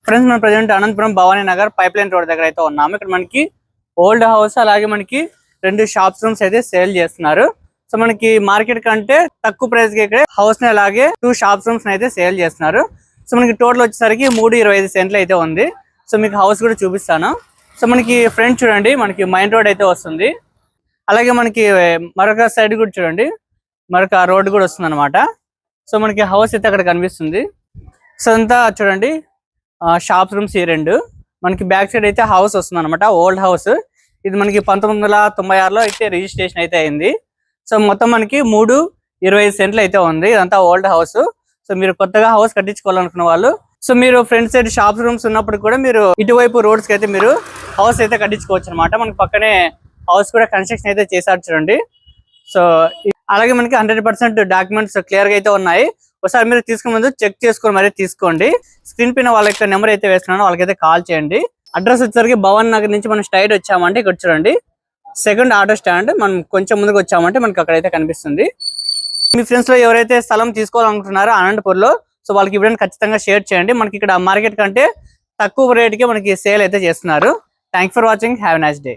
Friends మనం present Anantapuram Bhavani Nagar pipeline road దగ్గర అయితే ఉన్నాము. ఇక్కడ మనకి ఓల్డ్ హౌస్ అలాగే మనకి 2 షాప్స్ రూమ్స్ అయితే సేల్ చేస్తున్నారు. సో మనకి మార్కెట్ కంటే తక్కువ ప్రైస్ కి ఇక్కడ హౌస్ ని అలాగే 2 షాప్స్ రూమ్స్ అయితే సేల్ చేస్తున్నారు. సో మనకి టోటల్ వచ్చేసరికి 325 సెంట్లు అయితే ఉంది. సో మీకు హౌస్ కూడా చూపిస్తాను. సో మనకి ఫ్రంట్ చూడండి, మనకి మైన్ రోడ్ అయితే వస్తుంది. అలాగే మనకి మరొక సైడ్ కూడా చూడండి, మరొక రోడ్ కూడా వస్తుంది అనమాట. సో మనకి హౌస్ అయితే అక్కడ కనిపిస్తుంది. సో అంతా చూడండి షాప్ రూమ్స్ ఈ 2. మనకి బ్యాక్ సైడ్ అయితే హౌస్ వస్తుంది అనమాట, ఓల్డ్ హౌస్. ఇది మనకి 1996లో అయితే రిజిస్ట్రేషన్ అయితే అయింది. సో మొత్తం మనకి 325 సెంట్లు అయితే ఉంది. ఇదంతా ఓల్డ్ హౌస్. సో మీరు కొత్తగా హౌస్ కట్టించుకోవాలనుకున్న వాళ్ళు, సో మీరు ఫ్రంట్ సైడ్ షాప్ రూమ్స్ ఉన్నప్పుడు కూడా మీరు ఇటువైపు రోడ్స్ కి అయితే మీరు హౌస్ అయితే కట్టించుకోవచ్చు అనమాట. మనకి పక్కనే హౌస్ కూడా కన్స్ట్రక్షన్ అయితే చేశారు చూడండి. సో అలాగే మనకి 100% డాక్యుమెంట్స్ క్లియర్ గా అయితే ఉన్నాయి. ఒకసారి మీరు తీసుకునే ముందు చెక్ చేసుకొని మరీ తీసుకోండి. స్క్రీన్ పైన వాళ్ళ యొక్క నెంబర్ అయితే వేస్తున్నాను, వాళ్ళకైతే కాల్ చేయండి. అడ్రస్ వచ్చేసరికి భవన్ నగర్ నుంచి మనం స్ట్రైట్ వచ్చామంటే ఇక్కడ చూడండి, సెకండ్ ఆటో స్టాండ్. మనం కొంచెం ముందుకు వచ్చామంటే మనకి అక్కడైతే కనిపిస్తుంది. మీ ఫ్రెండ్స్ లో ఎవరైతే స్థలం తీసుకోవాలనుకుంటున్నారో అనంతపూర్లో, సో వాళ్ళకి ఇవ్వడానికి ఖచ్చితంగా షేర్ చేయండి. మనకి ఇక్కడ మార్కెట్ కంటే తక్కువ రేటుకే మనకి సేల్ అయితే చేస్తున్నారు. Thank for watching. Have a nice day.